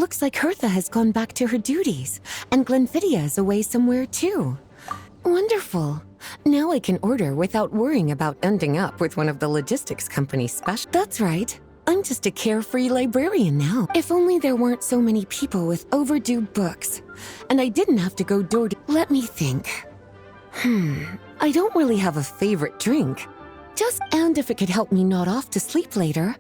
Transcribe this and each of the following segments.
Looks like Hertha has gone back to her duties, and Glenfiddia is away somewhere too. Wonderful. Now I can order without worrying about ending up with one of the logistics company's special. That's right. I'm just a carefree librarian now. If only there weren't so many people with overdue books, and I didn't have to go door to... Let me think. I don't really have a favorite drink. And if it could help me nod off to sleep later.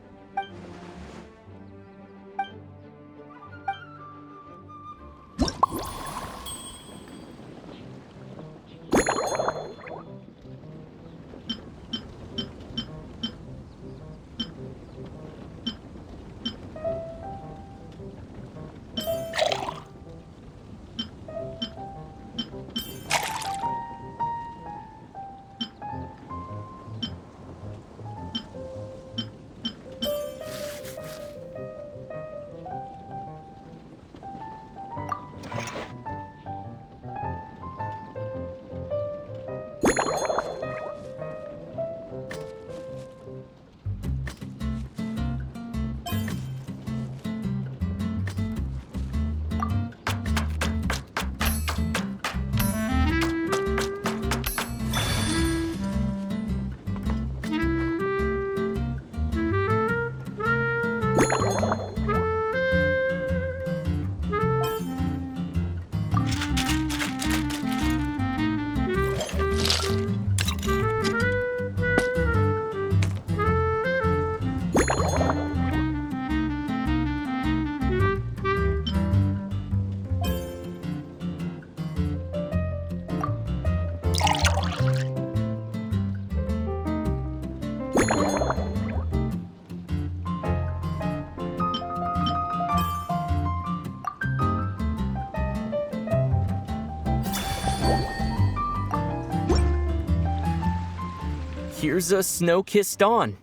Here's a snow-kissed dawn.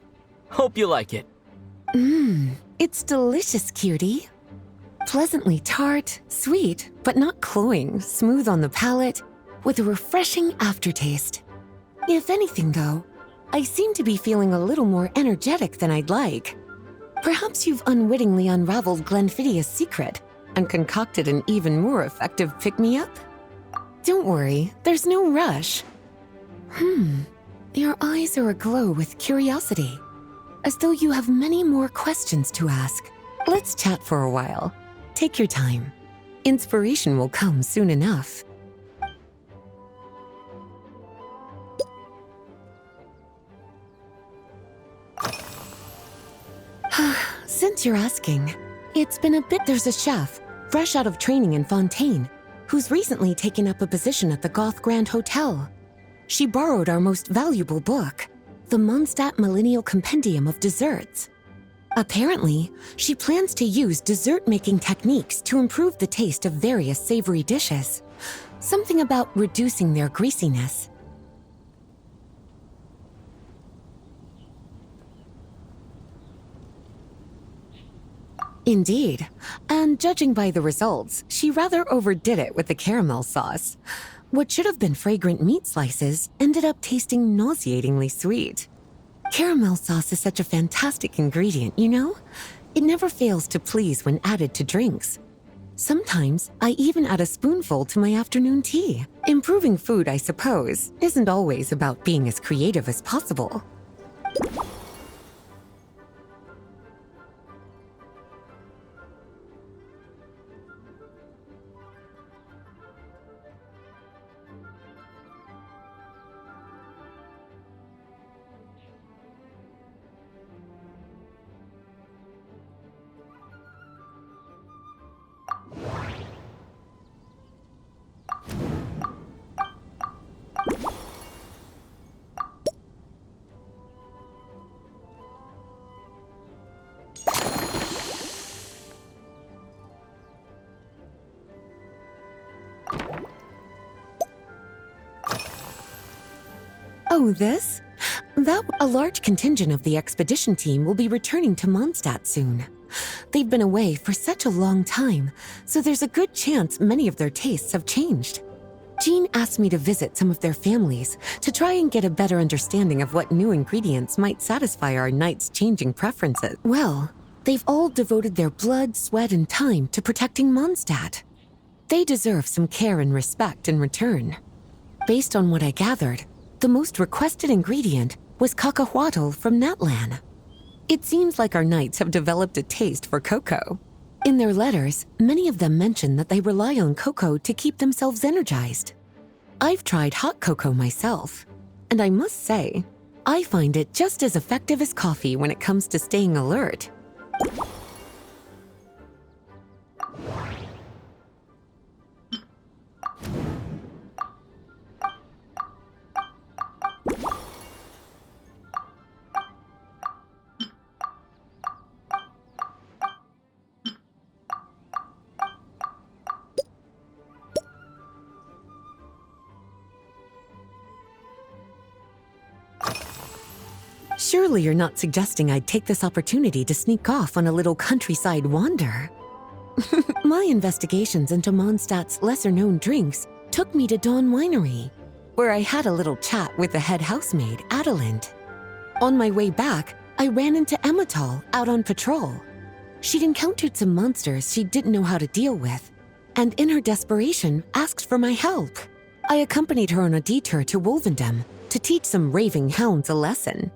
Hope you like it. It's delicious, cutie. Pleasantly tart, sweet, but not cloying, smooth on the palate, with a refreshing aftertaste. If anything, though, I seem to be feeling a little more energetic than I'd like. Perhaps you've unwittingly unraveled Glenfiddia's secret and concocted an even more effective pick-me-up? Don't worry, there's no rush. Your eyes are aglow with curiosity, as though you have many more questions to ask. Let's chat for a while. Take your time. Inspiration will come soon enough. Since you're asking, it's been a bit. There's a chef, fresh out of training in Fontaine, who's recently taken up a position at the Goth Grand Hotel. She borrowed our most valuable book, the Mondstadt Millennial Compendium of Desserts. Apparently, she plans to use dessert-making techniques to improve the taste of various savory dishes. Something about reducing their greasiness. Indeed, and judging by the results, she rather overdid it with the caramel sauce. What should have been fragrant meat slices ended up tasting nauseatingly sweet. Caramel sauce is such a fantastic ingredient, you know? It never fails to please when added to drinks. Sometimes I even add a spoonful to my afternoon tea. Improving food, I suppose, isn't always about being as creative as possible. Oh, this? A large contingent of the expedition team will be returning to Mondstadt soon. They've been away for such a long time, so there's a good chance many of their tastes have changed. Jean asked me to visit some of their families to try and get a better understanding of what new ingredients might satisfy our knights' changing preferences. Well, They've all devoted their blood, sweat, and time to protecting Mondstadt. They deserve some care and respect in return. Based on what I gathered, the most requested ingredient was cacahuatl from Natlan. It seems like our knights have developed a taste for cocoa. In their letters, many of them mention that they rely on cocoa to keep themselves energized. I've tried hot cocoa myself, and I must say, I find it just as effective as coffee when it comes to staying alert. Surely you're not suggesting I'd take this opportunity to sneak off on a little countryside wander? My investigations into Mondstadt's lesser-known drinks took me to Dawn Winery, where I had a little chat with the head housemaid, Adelind. On my way back, I ran into Emmetal out on patrol. She'd encountered some monsters she didn't know how to deal with, and in her desperation, asked for my help. I accompanied her on a detour to Wolvendom to teach some raving hounds a lesson.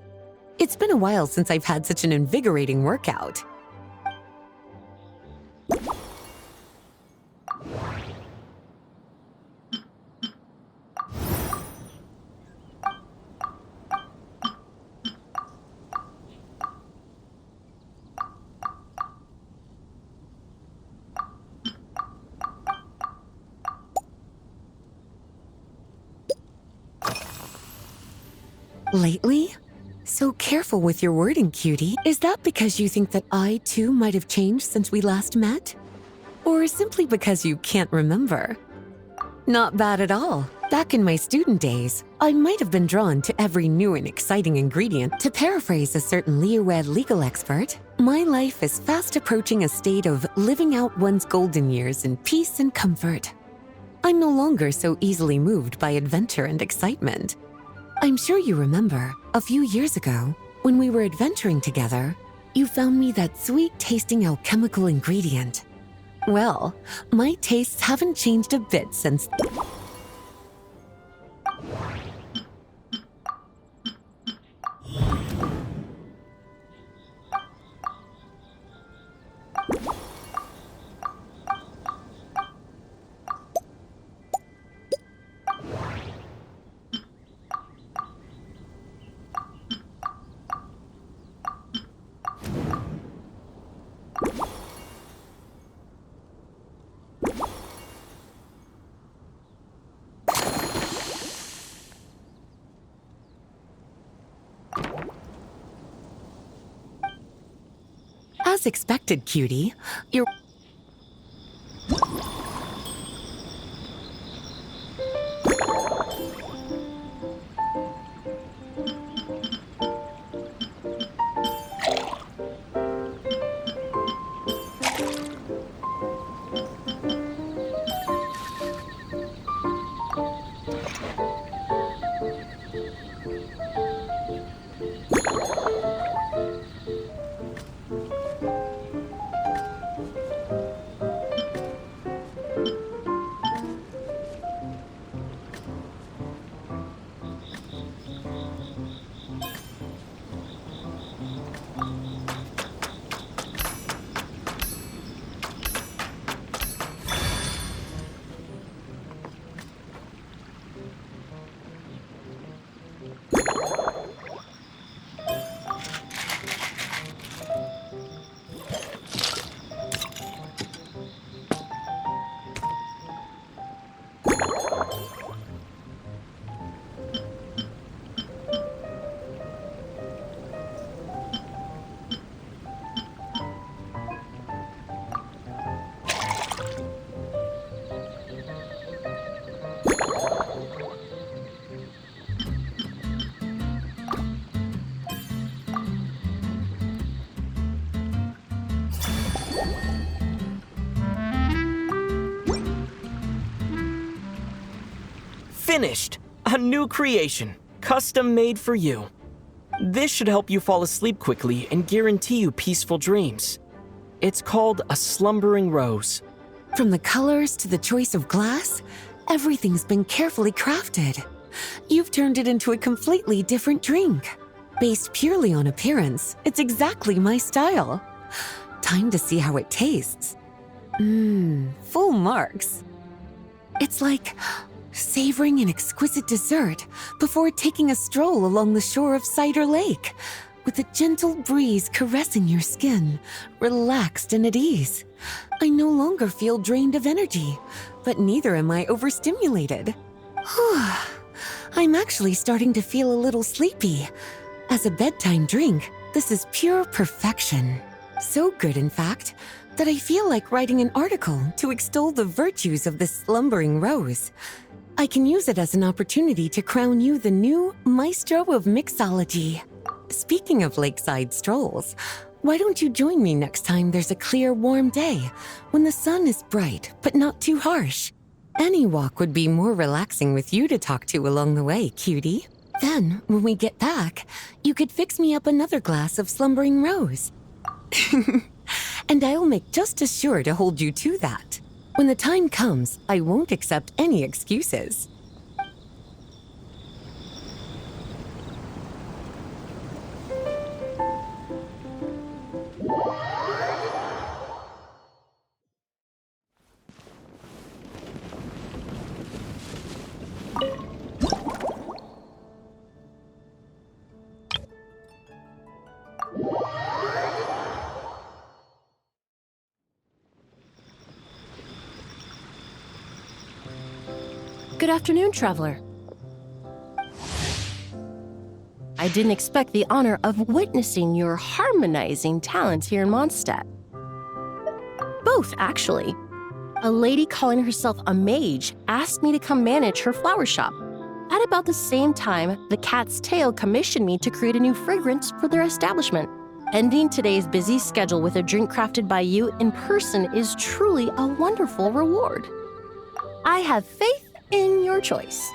It's been a while since I've had such an invigorating workout. Lately? So careful with your wording, cutie. Is that because you think that I, too, might have changed since we last met? Or simply because you can't remember? Not bad at all. Back in my student days, I might have been drawn to every new and exciting ingredient. To paraphrase a certain Leowed legal expert, my life is fast approaching a state of living out one's golden years in peace and comfort. I'm no longer so easily moved by adventure and excitement. I'm sure you remember, a few years ago, when we were adventuring together, you found me that sweet-tasting alchemical ingredient. Well, my tastes haven't changed a bit since... As expected, cutie, you're... Finished! A new creation, custom made for you. This should help you fall asleep quickly and guarantee you peaceful dreams. It's called a slumbering rose. From the colors to the choice of glass, everything's been carefully crafted. You've turned it into a completely different drink. Based purely on appearance, it's exactly my style. Time to see how it tastes. Full marks. It's like savoring an exquisite dessert before taking a stroll along the shore of Cider Lake, with a gentle breeze caressing your skin, relaxed and at ease. I no longer feel drained of energy, but neither am I overstimulated. I'm actually starting to feel a little sleepy. As a bedtime drink, this is pure perfection. So good, in fact, that I feel like writing an article to extol the virtues of this slumbering rose. I can use it as an opportunity to crown you the new maestro of mixology. Speaking of lakeside strolls, why don't you join me next time there's a clear, warm day when the sun is bright but not too harsh? Any walk would be more relaxing with you to talk to along the way, cutie. Then, when we get back, you could fix me up another glass of slumbering rose. And I'll make just as sure to hold you to that. When the time comes, I won't accept any excuses. Good afternoon, traveler. I didn't expect the honor of witnessing your harmonizing talents here in Mondstadt. Both, actually. A lady calling herself a mage asked me to come manage her flower shop. At about the same time, the Cat's Tail commissioned me to create a new fragrance for their establishment. Ending today's busy schedule with a drink crafted by you in person is truly a wonderful reward. I have faith in your choice.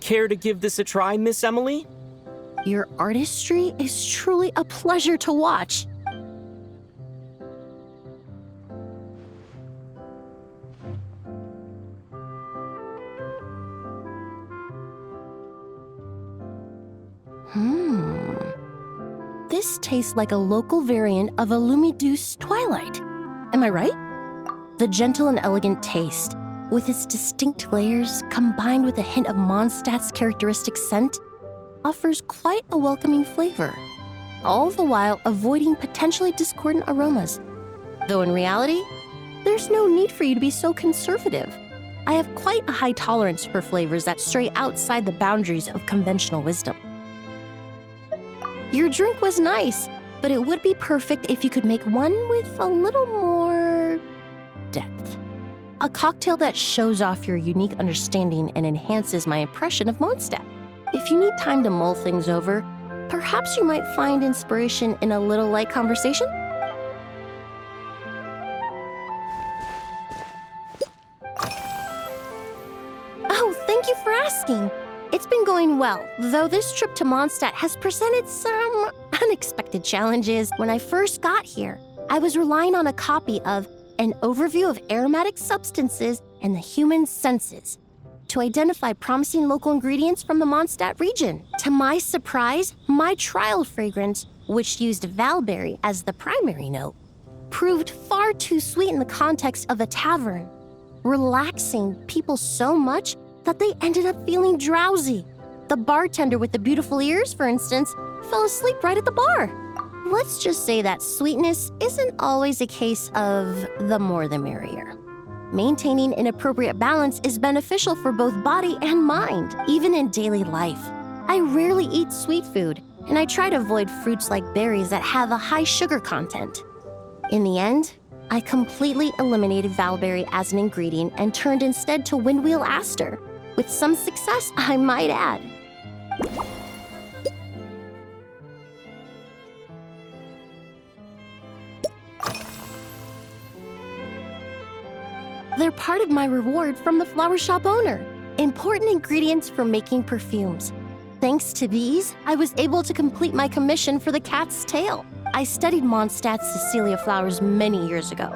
Care to give this a try, Miss Emily? Your artistry is truly a pleasure to watch. This tastes like a local variant of a Lumiduce Twilight. Am I right? The gentle and elegant taste, with its distinct layers combined with a hint of Mondstadt's characteristic scent, offers quite a welcoming flavor, all the while avoiding potentially discordant aromas. Though in reality, there's no need for you to be so conservative. I have quite a high tolerance for flavors that stray outside the boundaries of conventional wisdom. Your drink was nice, but it would be perfect if you could make one with a little more depth. A cocktail that shows off your unique understanding and enhances my impression of Mondstadt. If you need time to mull things over, Perhaps you might find inspiration in a little light conversation? Oh, thank you for asking. It's been going well, though this trip to Mondstadt has presented some unexpected challenges. When I first got here, I was relying on a copy of An Overview of Aromatic Substances and the Human Senses to identify promising local ingredients from the Mondstadt region. To my surprise, my trial fragrance, which used valberry as the primary note, proved far too sweet in the context of a tavern, relaxing people so much that they ended up feeling drowsy. The bartender with the beautiful ears, for instance, fell asleep right at the bar. Let's just say that sweetness isn't always a case of the more the merrier. Maintaining an appropriate balance is beneficial for both body and mind, even in daily life. I rarely eat sweet food, and I try to avoid fruits like berries that have a high sugar content. In the end, I completely eliminated valberry as an ingredient and turned instead to windwheel aster, with some success, I might add. They're part of my reward from the flower shop owner. Important ingredients for making perfumes. Thanks to these, I was able to complete my commission for the cat's tail. I studied Mondstadt's Cecilia flowers many years ago.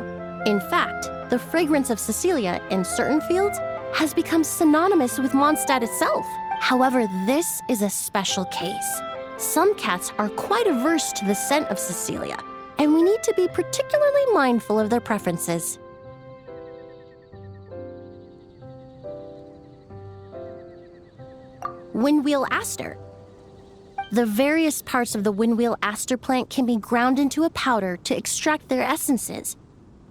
In fact, the fragrance of Cecilia in certain fields has become synonymous with Mondstadt itself. However, this is a special case. Some cats are quite averse to the scent of Cecilia, and we need to be particularly mindful of their preferences. Windwheel aster. The various parts of the windwheel aster plant can be ground into a powder to extract their essences.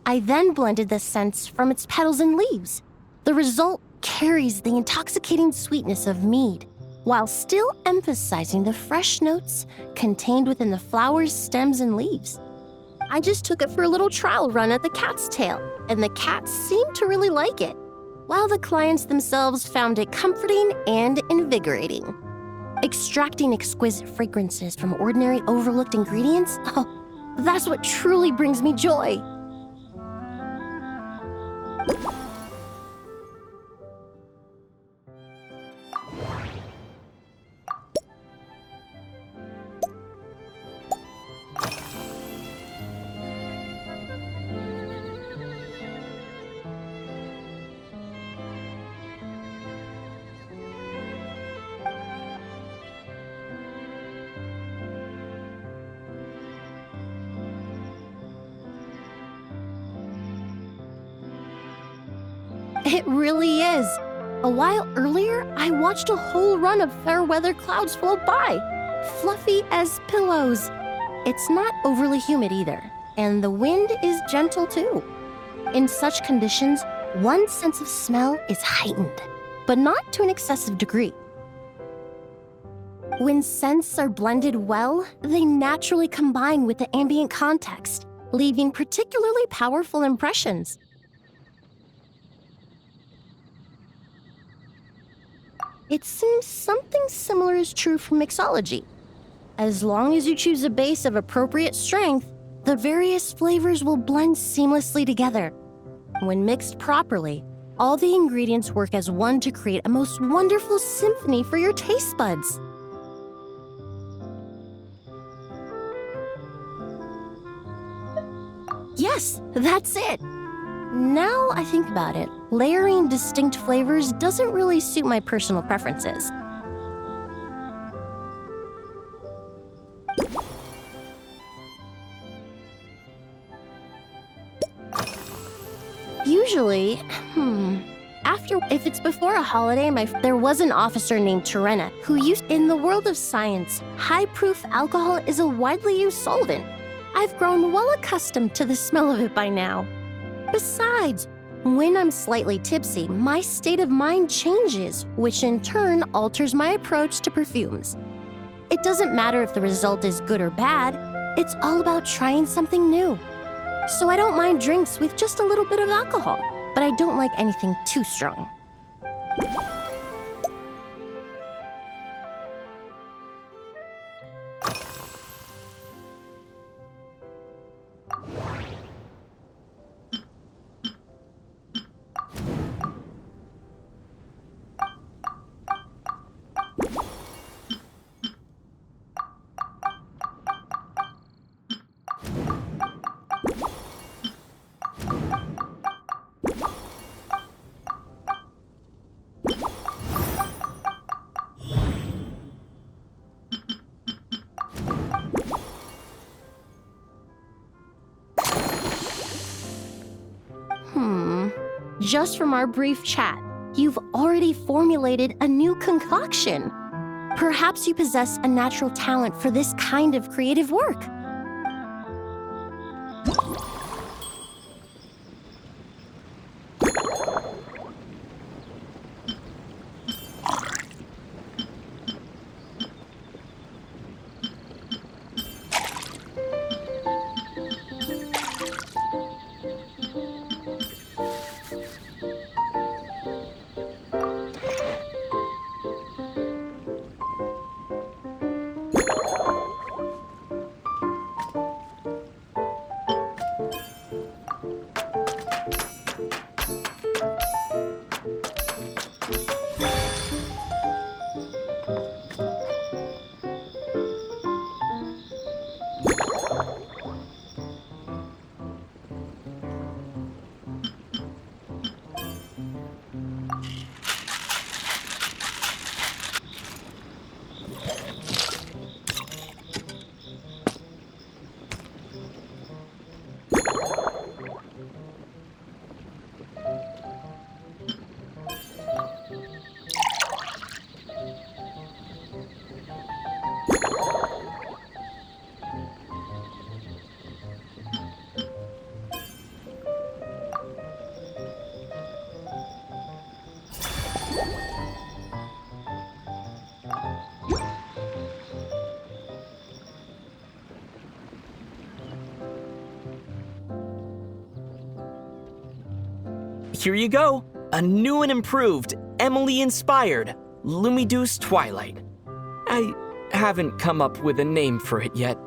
I then blended the scents from its petals and leaves. The result carries the intoxicating sweetness of mead, while still emphasizing the fresh notes contained within the flowers, stems, and leaves. I just took it for a little trial run at the cat's tail, and the cats seemed to really like it, while the clients themselves found it comforting and invigorating. Extracting exquisite fragrances from ordinary overlooked ingredients? Oh, that's what truly brings me joy. It really is. A while earlier, I watched a whole run of fair weather clouds float by, fluffy as pillows. It's not overly humid either, and the wind is gentle too. In such conditions, one's sense of smell is heightened, but not to an excessive degree. When scents are blended well, they naturally combine with the ambient context, leaving particularly powerful impressions. It seems something similar is true for mixology. As long as you choose a base of appropriate strength, the various flavors will blend seamlessly together. When mixed properly, all the ingredients work as one to create a most wonderful symphony for your taste buds. Yes, that's it. Now I think about it, layering distinct flavors doesn't really suit my personal preferences. Usually, if it's before a holiday, there was an officer named Terena who used, in the world of science, high-proof alcohol is a widely used solvent. I've grown well accustomed to the smell of it by now. Besides, when I'm slightly tipsy, my state of mind changes, which in turn alters my approach to perfumes. It doesn't matter if the result is good or bad, it's all about trying something new. So I don't mind drinks with just a little bit of alcohol, but I don't like anything too strong. Just from our brief chat, you've already formulated a new concoction. Perhaps you possess a natural talent for this kind of creative work. Here you go. A new and improved, Emily-inspired Lumiduce Twilight. I haven't come up with a name for it yet.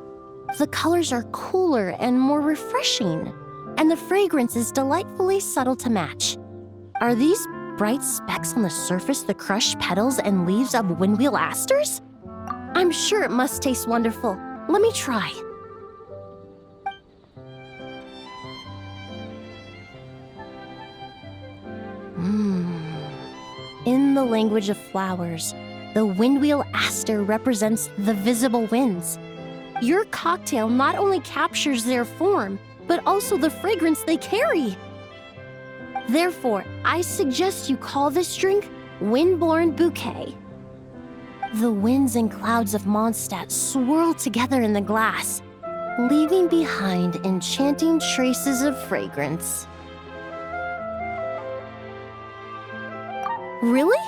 The colors are cooler and more refreshing, and the fragrance is delightfully subtle to match. Are these bright specks on the surface the crushed petals and leaves of windwheel asters? I'm sure it must taste wonderful. Let me try. In the language of flowers, the windwheel aster represents the visible winds. Your cocktail not only captures their form, but also the fragrance they carry. Therefore, I suggest you call this drink Windborne Bouquet. The winds and clouds of Mondstadt swirl together in the glass, leaving behind enchanting traces of fragrance. Really?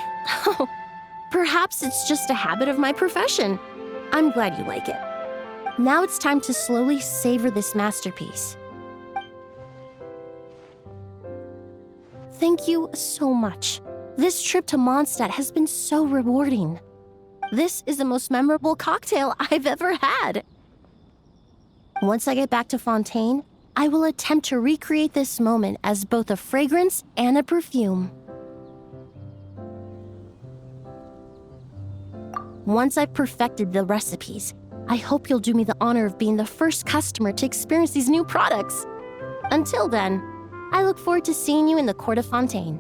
Oh, perhaps it's just a habit of my profession. I'm glad you like it. Now it's time to slowly savor this masterpiece. Thank you so much. This trip to Mondstadt has been so rewarding. This is the most memorable cocktail I've ever had. Once I get back to Fontaine, I will attempt to recreate this moment as both a fragrance and a perfume. Once I've perfected the recipes, I hope you'll do me the honor of being the first customer to experience these new products. Until then, I look forward to seeing you in the Court of Fontaine.